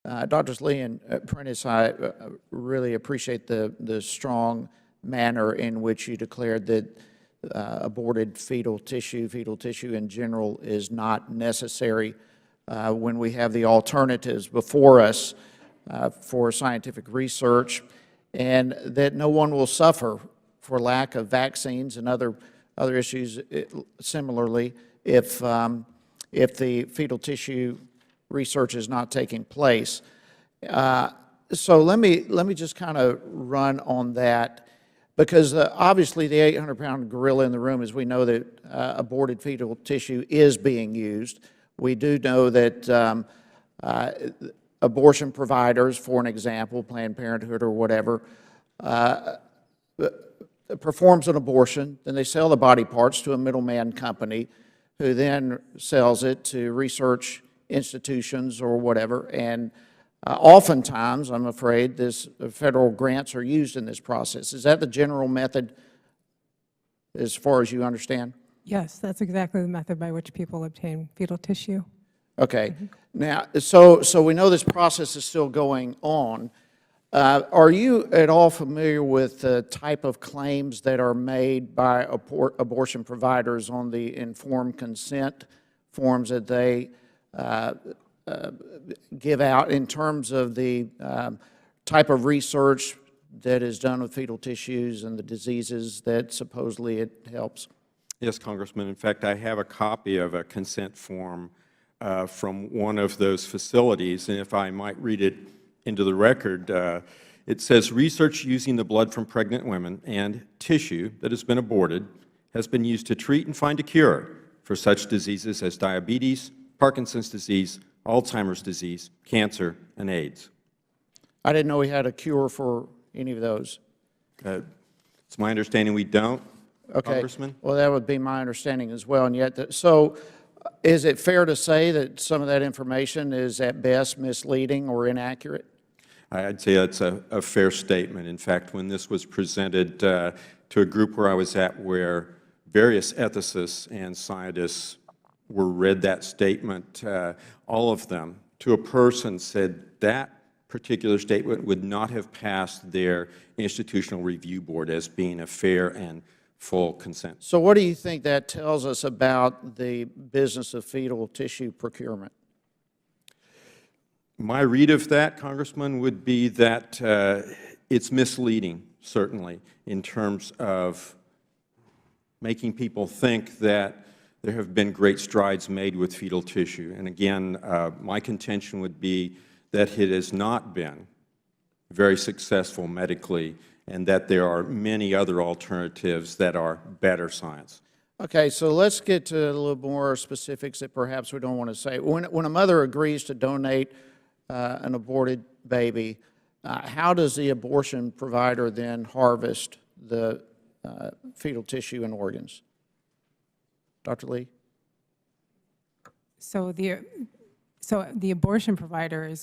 Drs. Lee and Prentice, I really appreciate the strong manner in which you declared that aborted fetal tissue in general, is not necessary when we have the alternatives before us for scientific research, and that no one will suffer for lack of vaccines and other issues similarly if the fetal tissue research is not taking place. So let me just kind of run on that, because obviously the 800-pound gorilla in the room is we know that aborted fetal tissue is being used. We do know that abortion providers, for an example, Planned Parenthood or whatever, performs an abortion, then they sell the body parts to a middleman company who then sells it to research institutions or whatever, and oftentimes, I'm afraid, federal grants are used in this process. Is that the general method as far as you understand? Yes, that's exactly the method by which people obtain fetal tissue. Okay. Now, so we know this process is still going on. Are you at all familiar with the type of claims that are made by abortion providers on the informed consent forms that they give out in terms of the type of research that is done with fetal tissues and the diseases that supposedly it helps? Yes, Congressman. In fact, I have a copy of a consent form from one of those facilities, and if I might read it into the record, it says, research using the blood from pregnant women and tissue that has been aborted has been used to treat and find a cure for such diseases as diabetes, Parkinson's disease, Alzheimer's disease, cancer, and AIDS. I didn't know we had a cure for any of those. It's my understanding we don't, okay. Congressman. Well, that would be my understanding as well. And yet, so is it fair to say that some of that information is at best misleading or inaccurate? I'd say that's a fair statement. In fact, when this was presented to a group where I was at, where various ethicists and scientists were read that statement, all of them, to a person, said that particular statement would not have passed their institutional review board as being a fair and full consent. So what do you think that tells us about the business of fetal tissue procurement? My read of that, Congressman, would be that it's misleading, certainly, in terms of making people think that there have been great strides made with fetal tissue. And again, my contention would be that it has not been very successful medically, and that there are many other alternatives that are better science. Okay, so let's get to a little more specifics that perhaps we don't want to say. When a mother agrees to donate an aborted baby, how does the abortion provider then harvest the fetal tissue and organs? Dr. Lee? So the abortion provider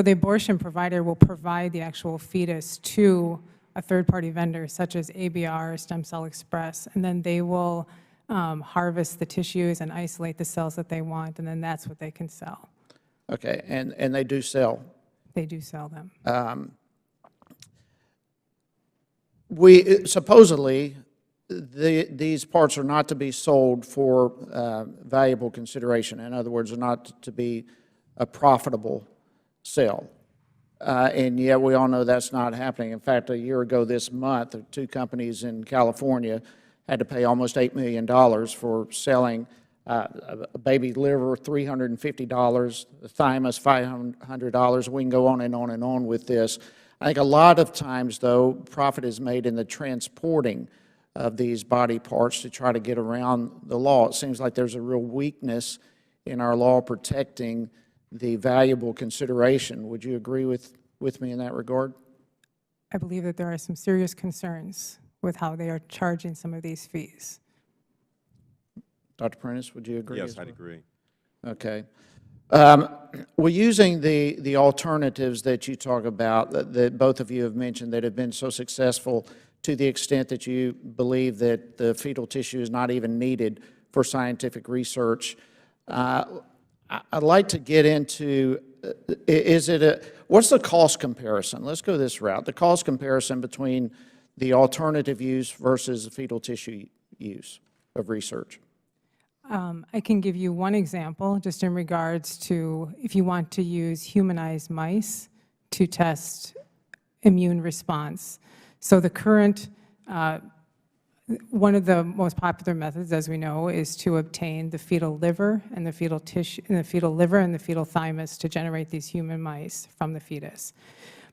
the abortion provider will provide the actual fetus to a third-party vendor, such as ABR, Stem Cell Express, and then they will harvest the tissues and isolate the cells that they want, and then that's what they can sell. Okay, and they do sell? They do sell them. Supposedly, these parts are not to be sold for valuable consideration. In other words, they're not to be a profitable sale. And yet we all know that's not happening. In fact, a year ago this month, two companies in California had to pay almost $8 million for selling a baby liver, $350, the thymus, $500. We can go on and on and on with this. I think a lot of times, though, profit is made in the transporting of these body parts to try to get around the law. It seems like there's a real weakness in our law protecting the valuable consideration. Would you agree with me in that regard? I believe that there are some serious concerns with how they are charging some of these fees. Dr. Prentice, would you agree? Yes, I'd agree. Okay. Well, using the alternatives that you talk about, that both of you have mentioned that have been so successful to the extent that you believe that the fetal tissue is not even needed for scientific research, I'd like to get into is it what's the cost comparison? Let's go this route. The cost comparison between the alternative use versus the fetal tissue use of research. I can give you one example, just in regards to if you want to use humanized mice to test immune response. So the current, one of the most popular methods, as we know, is to obtain the fetal liver and the fetal tissue, and the fetal liver and the fetal thymus to generate these human mice from the fetus.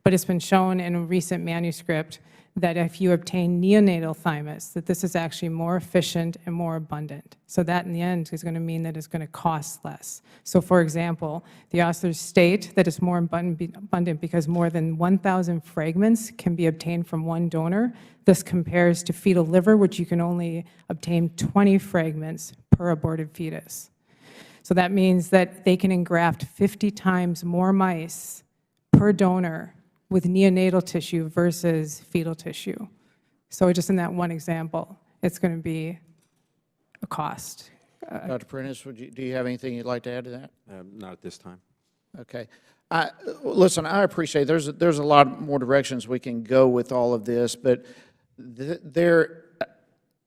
But it's been shown in a recent manuscript that if you obtain neonatal thymus, that this is actually more efficient and more abundant. So that in the end is going to mean that it's going to cost less. So for example, the authors state that it's more abundant because more than 1,000 fragments can be obtained from one donor. This compares to fetal liver, which you can only obtain 20 fragments per aborted fetus. So that means that they can engraft 50 times more mice per donor with neonatal tissue versus fetal tissue. So just in that one example, it's going to be a cost. Dr. Prentice, do you have anything you'd like to add to that? Not at this time. Okay. Listen, I appreciate there's a lot more directions we can go with all of this, but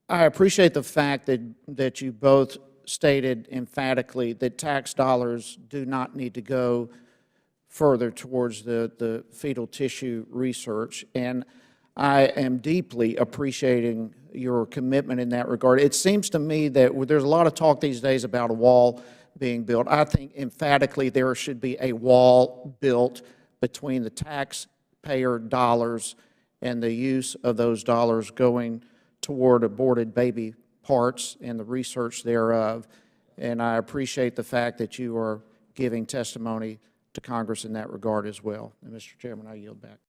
I appreciate the fact that you both stated emphatically that tax dollars do not need to go further towards the fetal tissue research, and I am deeply appreciating your commitment in that regard. It seems to me that there's a lot of talk these days about a wall being built. I think emphatically there should be a wall built between the taxpayer dollars and the use of those dollars going toward aborted baby parts and the research thereof. And I appreciate the fact that you are giving testimony to Congress in that regard as well. And Mr. Chairman, I yield back.